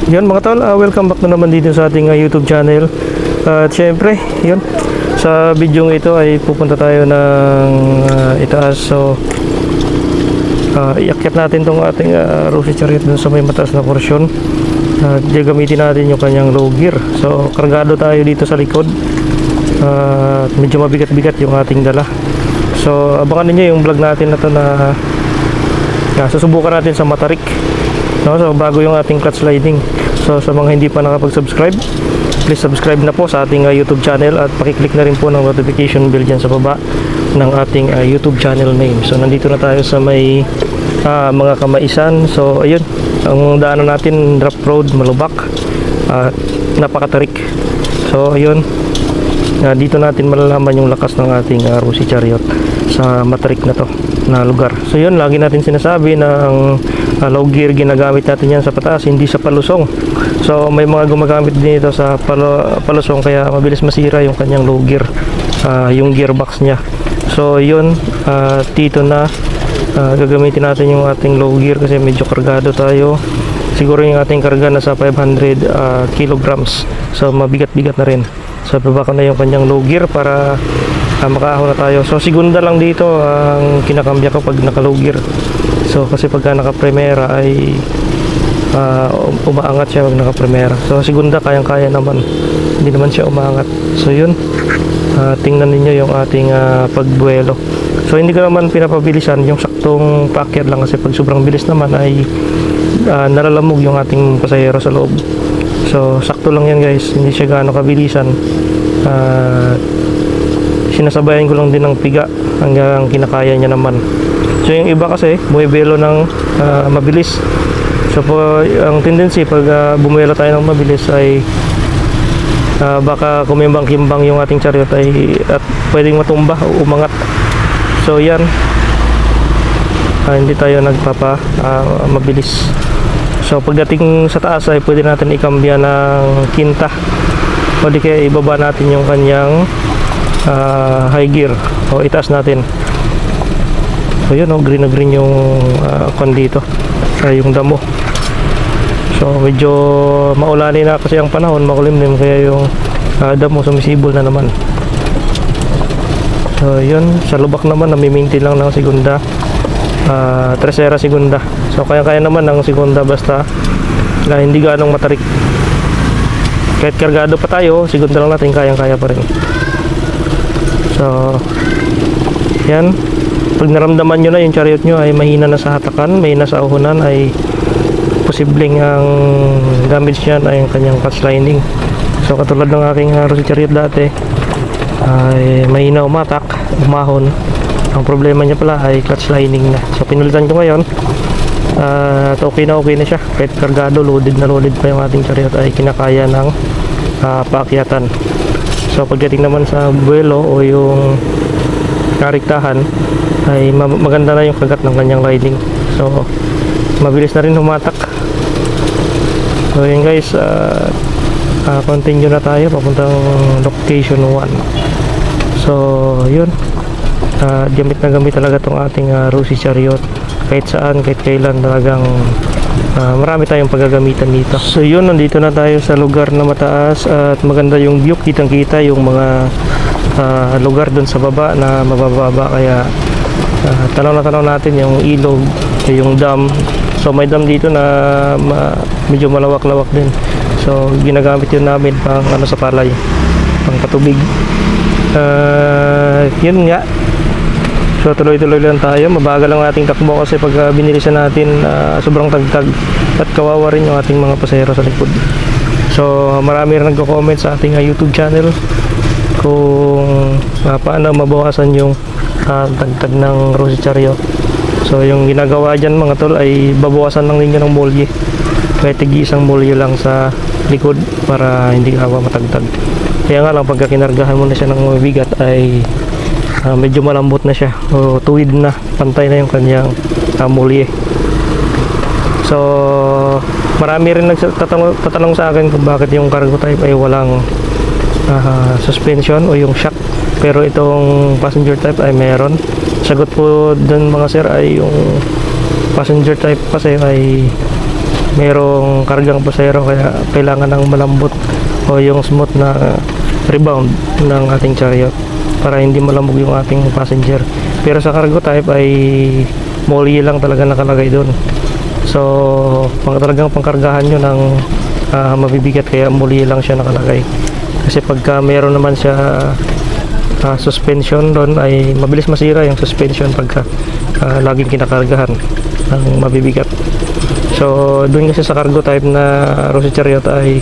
Yun mga tol, welcome back na naman dito sa ating YouTube channel. At syempre, yun, sa video ito ay pupunta tayo ng itaas. So, iakyat natin tong ating Rosy Chariot dun sa may mataas na porsyon. At gagamitin natin yung kanyang low gear. So, kargado tayo dito sa likod. At medyo mabigat-bigat yung ating dala. So, abangan niyo yung vlog natin na to na susubukan natin sa Matarik. No, so bago yung ating clutch sliding. So sa mga hindi pa nakapag-subscribe, please subscribe na po sa ating YouTube channel at paki-click na rin po ng notification bell dyan sa baba ng ating YouTube channel name. So nandito na tayo sa may mga Kamaisan. So ayun, ang daanan natin drop road, malubak at napakatarik. So ayun, dito natin malalaman yung lakas ng ating Rosy Chariot sa Matarik na to na lugar. So yun, lagi natin sinasabi na ang low gear ginagamit natin yan sa pataas, hindi sa palusong. So may mga gumagamit din ito sa palusong kaya mabilis masira yung kanyang low gear, yung gearbox nya. So yun, dito na gagamitin natin yung ating low gear kasi medyo kargado tayo. Siguro yung ating karga nasa 500 kilograms. So mabigat-bigat na rin. So baba ko na yung kanyang low gear para makaahon na tayo. So segunda lang dito ang kinakambya ko pag naka low gear. So kasi pagka naka primera ay umaangat siya pag naka primera. So segunda kayang-kaya naman, hindi naman siya umaangat. So yun, tingnan niyo yung ating pagbuelo. So hindi ko naman pinapabilisan, yung saktong paakyat lang kasi pag sobrang bilis naman ay nalalamog yung ating pasahero sa loob. So sakto lang yan guys, hindi siya gaano kabilisan. Sinasabayan ko lang din ng piga hanggang kinakaya niya naman. So yung iba kasi bumibelo ng mabilis. So ang tendency pag bumuelo tayo ng mabilis ay baka kumimbang-kimbang yung ating chariot ay at pwedeng matumba o umangat. So yan, hindi tayo nagpapa mabilis. So pagdating sa taas ay pwede natin ikambya ng kinta o di kaya ibaba natin yung kanyang high gear o itaas natin. So yun, green na green yung kon dito, yung damo. So medyo maulani na kasi ang panahon, makulimlim kaya yung damo sumisibol na naman. So yun, sa lubak naman nami-maintain lang ng segunda, tercera segunda. So kaya-kaya naman ng segunda basta hindi ganong matarik. Kahit kargado pa tayo, segunda lang natin kayang-kaya pa rin. So yan, pag naramdaman nyo na yung chariot nyo ay mahina na sa hatakan, mahina sa uhunan, ay posibleng ang damage niyan ay yung kanyang clutch sliding. So katulad ng aking Rosy Chariot dati ay mahina umatak, umahon. Ang problema niya pala ay clutch sliding na. So pinalitan ko ngayon at okay na siya. Kahit kargado, loaded na loaded pa yung ating chariot ay kinakaya ng paakyatan. So pagdating naman sa buwelo o yung kariktahan ay maganda na yung kagat ng kanyang riding. So mabilis na rin humatak. So yun guys, continue na tayo papuntang location 1. So yun, gamit na gamit talaga tong ating Rosy Chariot. Kahit saan, kahit kailan, talagang marami tayong paggagamitan dito. So yun, nandito na tayo sa lugar na mataas at maganda yung view, kitang kita yung mga lugar dun sa baba na mabababa, kaya tanaw na tanaw natin yung ilog, yung dam. So may dam dito na medyo malawak-lawak din. So ginagamit yun namin pang sa palay, pang patubig. Yun nga. So tuloy-tuloy lang tayo. Mabagal lang ating takbo kasi pag binilisan natin sobrang tagtag at kawawa rin yung ating mga pasahero sa likod. So marami rin nagko-comment sa ating YouTube channel kung paano mabawasan yung tagtag ng Rosy Chariot. So yung ginagawa dyan mga tol ay babawasan lang ninyo ng bolye. Kahit tig-isang bolye lang sa likod para hindi kawa matagtag. Kaya nga lang pagka kinargahan mo na siya ng mabigat ay medyo malambot na siya o tuwid na, pantay na yung kanyang molye. So marami rin nagtatanong sa akin kung bakit yung cargo type ay walang suspension o yung shock, pero itong passenger type ay meron. Sagot po dun mga sir ay yung passenger type kasi ay merong kargang pasahero, kaya kailangan ng malambot o yung smooth na rebound ng ating chariot para hindi malambog yung ating passenger. Pero sa cargo type ay molly lang talaga nakalagay doon. So talagang pangkargahan nyo ng mabibigat, kaya molly lang siya nakalagay. Kasi pagka meron naman siya suspension doon, ay mabilis masira yung suspension pagka laging kinakargahan ng mabibigat. So doon kasi sa cargo type na Rosy Chariot ay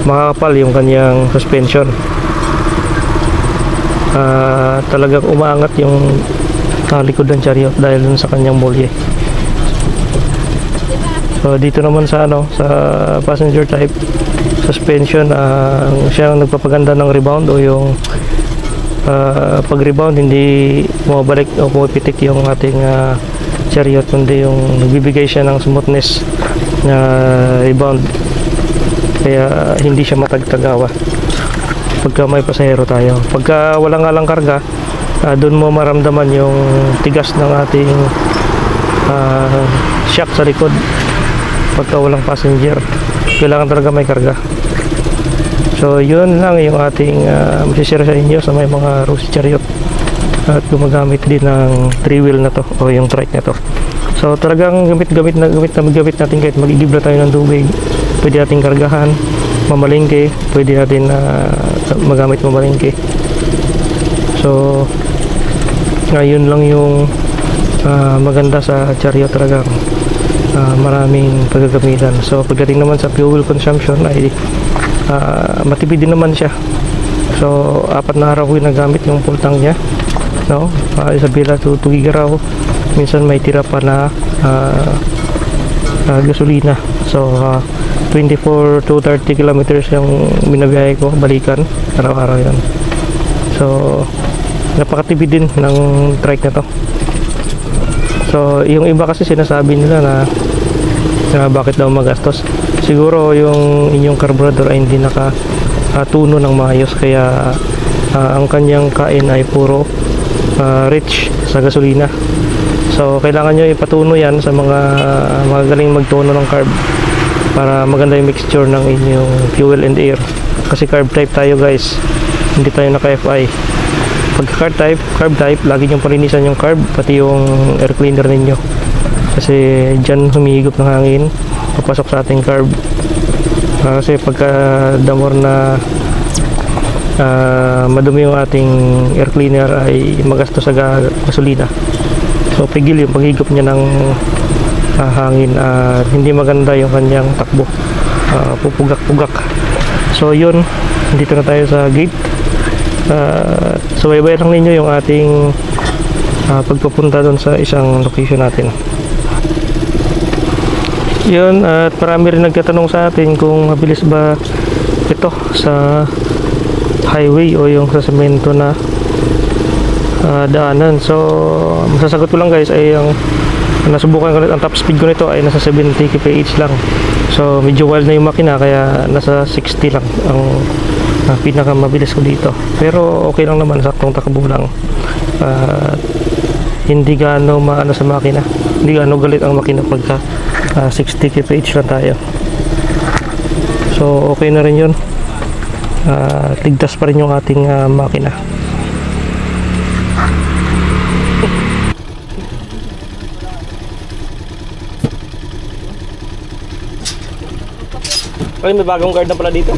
makakapal yung kanyang suspension. Talagang umaangat yung likod ng chariot dahil dun sa kanyang molye. So dito naman sa sa passenger type suspension, siya ang nagpapaganda ng rebound o yung pag rebound hindi bumabalik o pumipitik yung ating chariot, kundi yung nagbibigay siya ng smoothness na rebound, kaya hindi siya matagtagawa pagka may pasahero tayo. Pagka walang alang karga, doon mo maramdaman yung tigas ng ating shock sa likod. Pagka walang passenger, kailangan talaga may karga. So yun lang yung ating masishare sa inyo sa may mga Rosy Chariot at gumagamit din ng 3-wheel na to o yung trike na to. So talagang gamit natin kahit mag-igibla tayo ng tubig, pwede natin kargahan, mamalingke, pwede natin magamit mamalingke. So ngayon lang yung maganda sa chariot, talagang maraming paggagamitan. So pagdating naman sa fuel consumption ay matipid din naman siya. So 4 na araw ko yung nagamit yung full tank niya, no? Isabela to 2 gig raw. Minsan may tira pa na gasolina. So 24 to 30 kilometers yung binabiyahe ko balikan araw-araw yan. So napakatipid din ng trike na to. So yung iba kasi sinasabi nila na bakit daw magastos. Siguro yung inyong carburetor ay hindi nakatuno ng maayos, kaya ang kanyang kain ay puro rich sa gasolina. So kailangan nyo ipatuno yan sa mga magaling magtono ng carb para maganda yung mixture ng inyong fuel and air. Kasi carb type tayo guys, hindi tayo naka FI. Pagka carb type, lagi nyong palinisan yung carb pati yung air cleaner ninyo, kasi dyan humihigop ng hangin papasok sa ating carb. Kasi pagka the more na madumi yung ating air cleaner ay magastos sa gasolina. So pigil yung paghigop niya ng hangin at hindi maganda yung kanyang takbo, pupugak-pugak. So yun, dito na tayo sa gate. Subaybay lang ninyo yung ating pagpapunta doon sa isang location natin. Yun, at marami rin nagtatanong sa atin kung mabilis ba ito sa highway o yung sa semento na daanan. So masasagot ko lang guys ay ang nasubukan ko, ang top speed ko nito ay nasa 70 kph lang. So medyo wild na yung makina, kaya nasa 60 lang ang pinaka mabilis ko dito. Pero okay lang naman, saktong takbo lang. Hindi gaano maano sa makina, hindi gaano galit ang makina pagka 60 kph lang tayo. So okay na rin yun. Ligtas pa rin yung ating makina. Ay, may bagong guard na pala dito.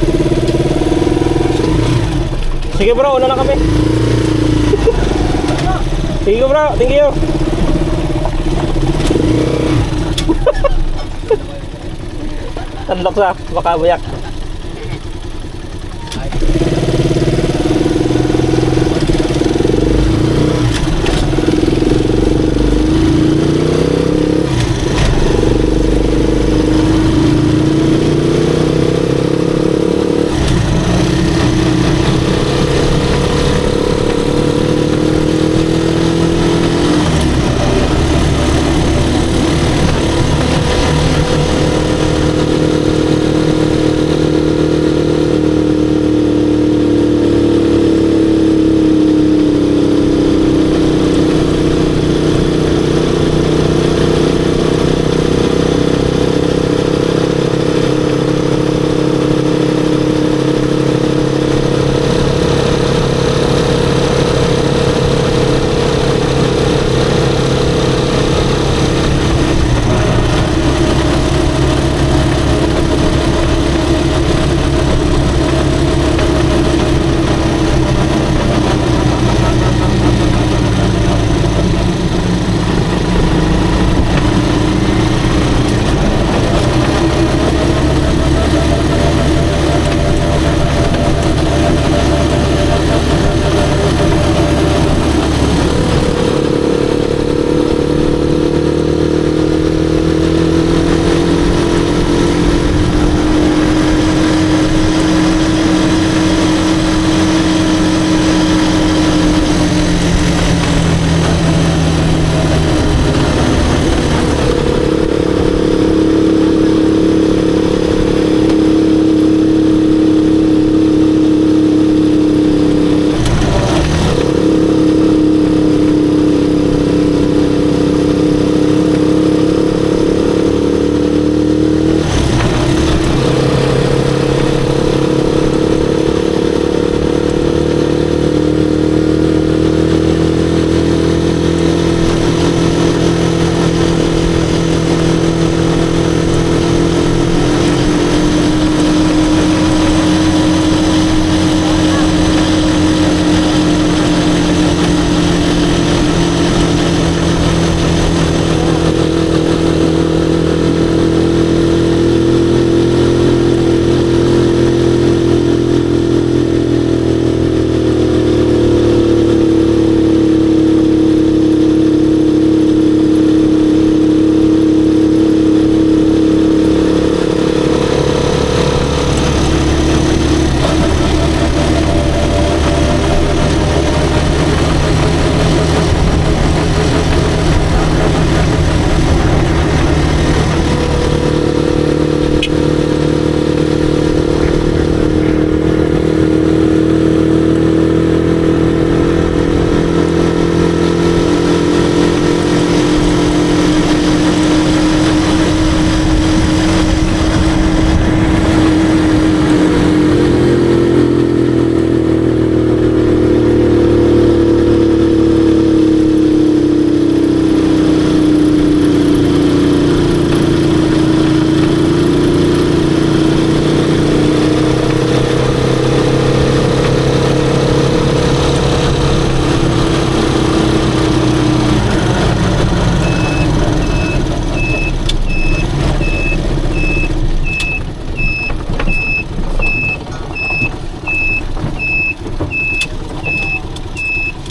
Sige bro, una na kami. Sige bro, thank you. Tandok sa, baka buyak.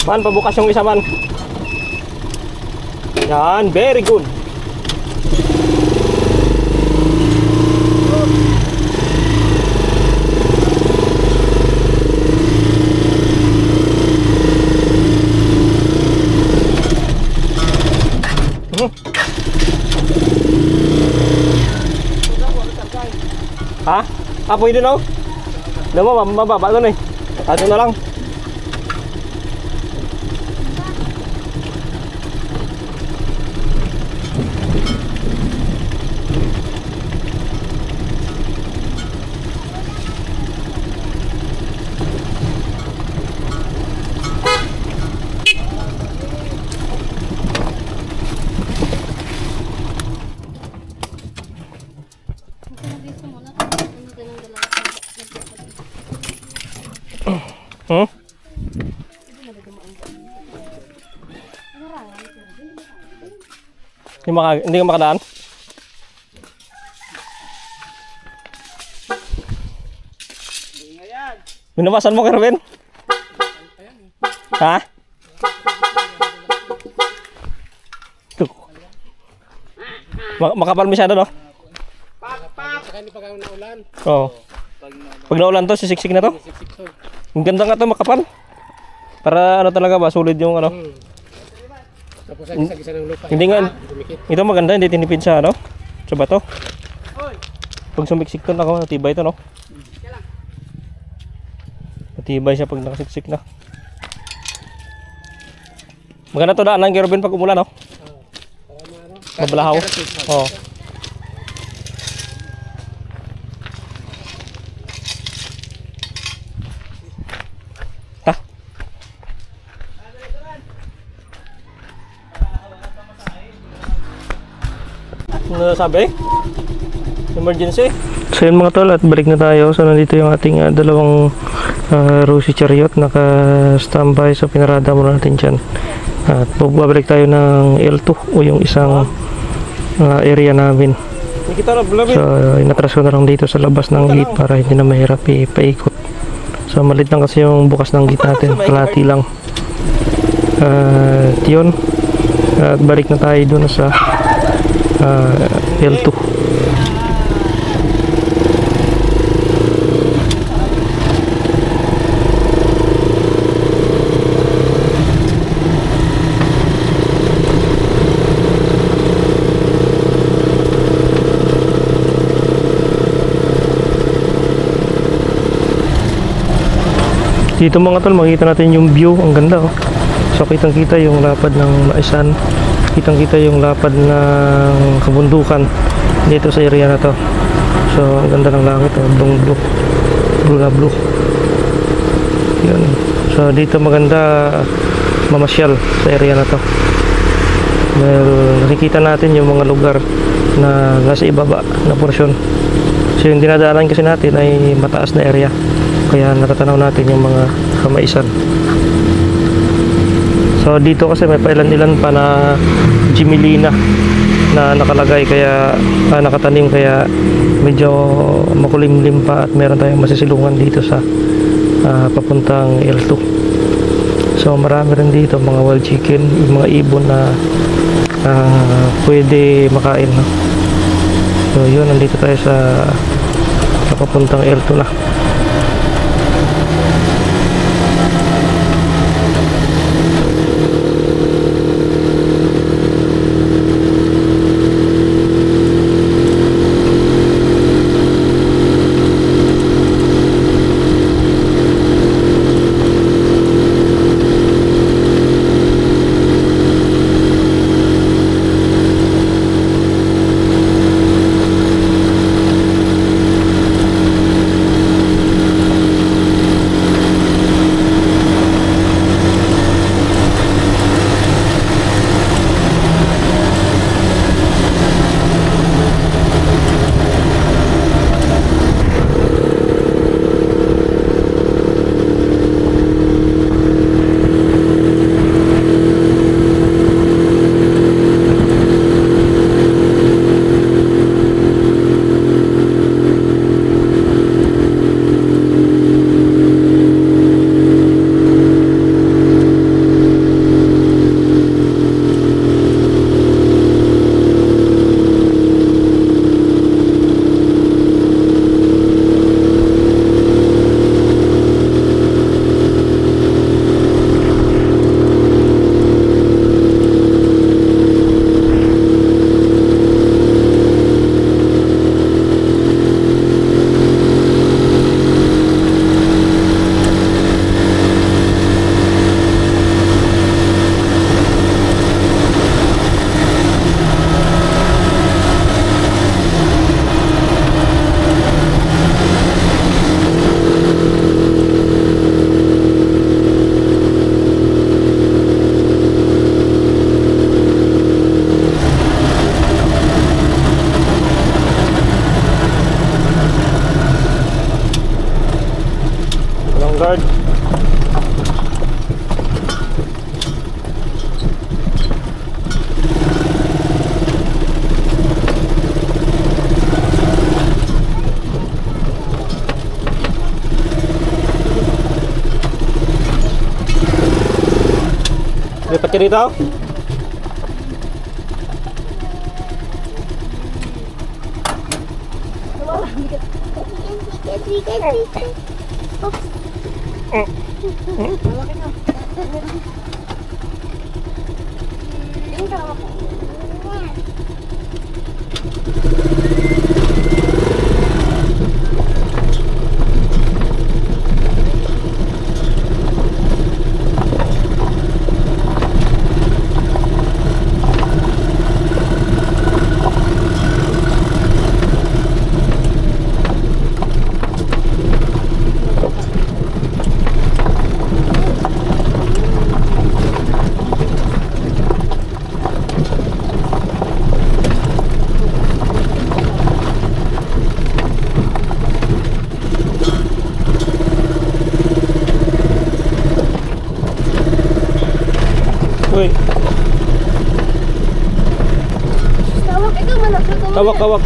Man, pabukas yung isa man. Yan, very good. Ha? Ah, pwede na. Alam mo, mababa doon eh. Ato na lang. Hmm? Hindi ka makadaan? Binawasan mo, Kerwin? Ha? Tuh. Makapal masyado, no? Saka hindi pa kayo naulan. Oo. Pag naulan to, sisiksik na to? Ang ganda nga to, makapal. Para ano talaga ba, sulit yung ano. Tapos ang gisa ng lupa. Hindi nga, ito maganda, hindi tinipid sa ano. Sa bato. Pag sumiksik to, natibay to, no? Natibay siya pag nakasiksik na. Maganda to daan lang, Kerwin, pag umulan, no? Mabalahaw. Oo. Ano sabi? Emergency. So yun mga tol, at balik na tayo. So nandito yung ating dalawang Rusi Chariot naka-standby. So pinarada muna natin dyan. At babalik tayo ng L2 o yung isang area namin. So inatras ko na lang dito sa labas ng gate para hindi na mahirap ipaikot. So malit lang kasi yung bukas ng gate natin, kalati lang. At yun, at balik na tayo dun sa L2. Dito mga tol, makita natin yung view, ang ganda oh. So kitang kita yung lapad ng Maisan, kitang kita yung lapad ng kabundukan dito sa area na to. So ang ganda ng langit oh, blue, blue na blue. Yun. So dito maganda mamasyal sa area na to. Dahil nakikita natin yung mga lugar na nasa ibaba na porsyon. So yung dinadaanan kasi natin ay mataas na area, kaya natatanaw natin yung mga kamaisan. So dito kasi may pailan-ilan pa na Jimilina na nakalagay, kaya nakatanim, kaya medyo makulimlim pa at meron tayong masisilungan dito sa papuntang L2. So marami rin dito mga wild chicken, mga ibon na pwede makain, no? So yun, nandito tayo sa papuntang L2 na. Vanguard. Lipat ka dito. Uy, Tawag ikaw malapit ko. hawak, hawak.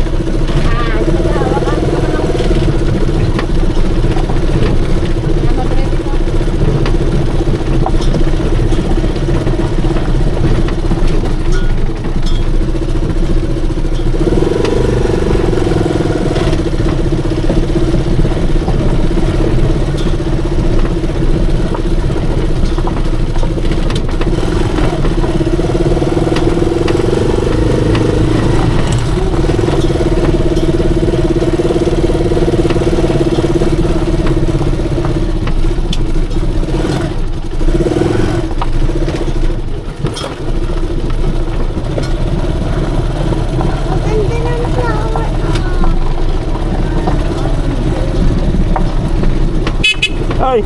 Ay.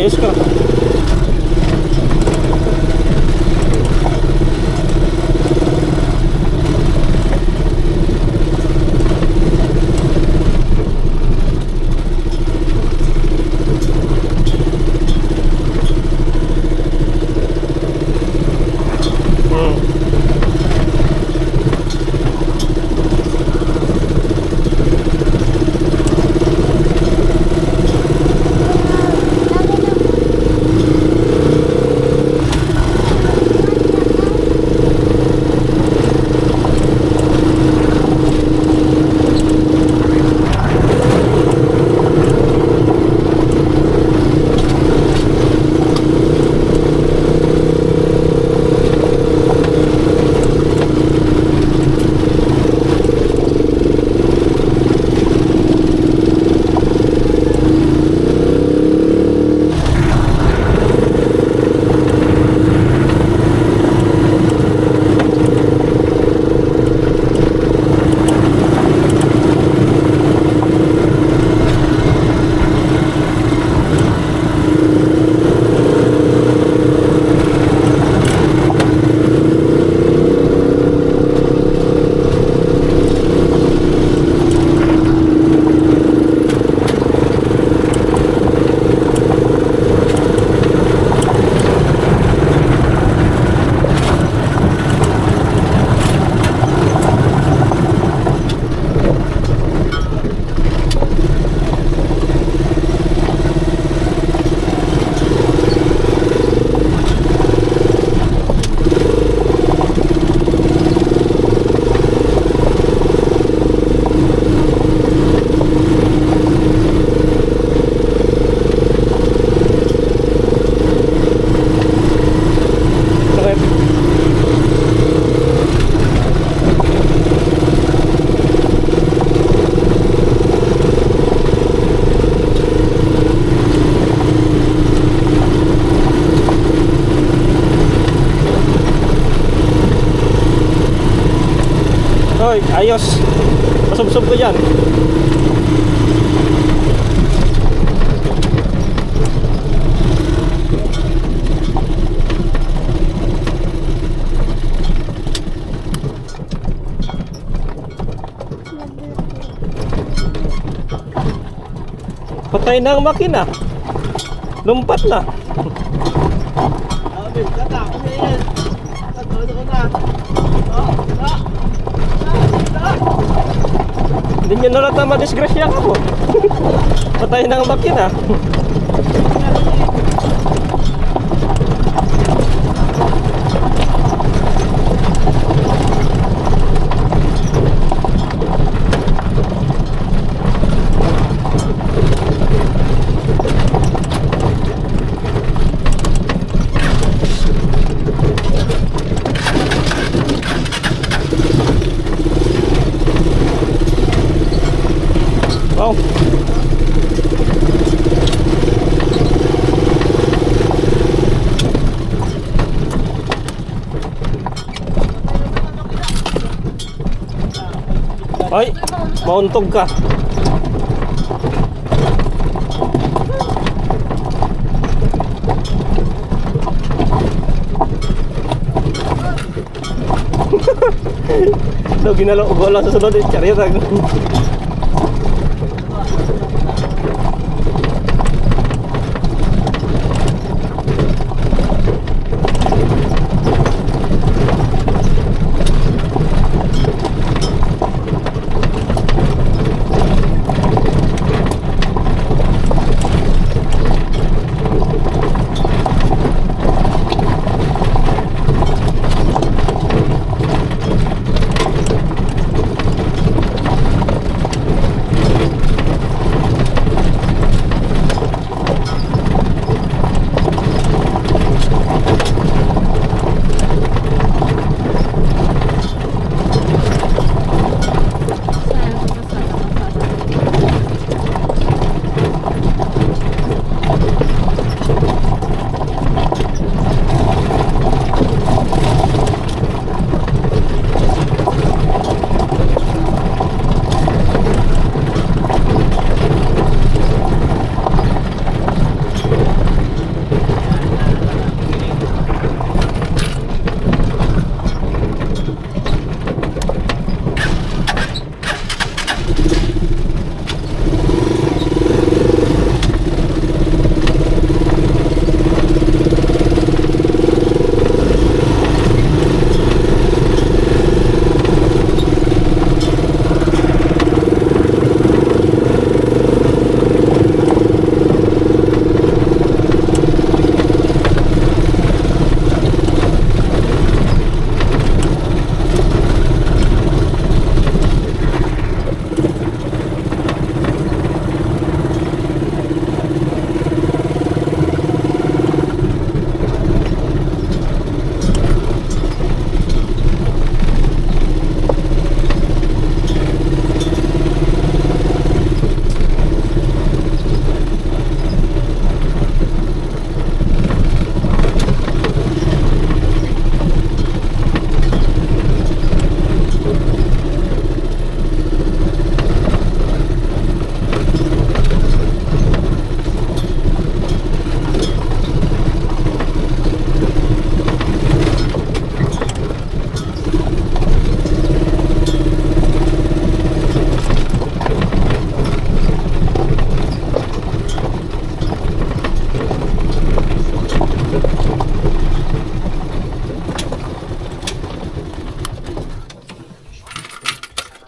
ayos ka. Hoy, ayos. Pasubsob ko dyan. Patay na ang makina. Lumpat na. Hindi nyo nalat na madisgrasya ka po. Patay na ang makina. Wow. Ay, mauntog ka. So ginalo ko lang sa sunod, chariot ako.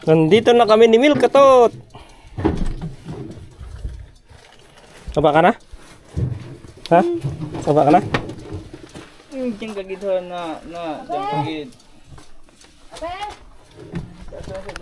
Nandito na kami ni Milkatot. Saba ka na? Ha? Saba ka na? Diyan kagid na diyan kagid. Ape!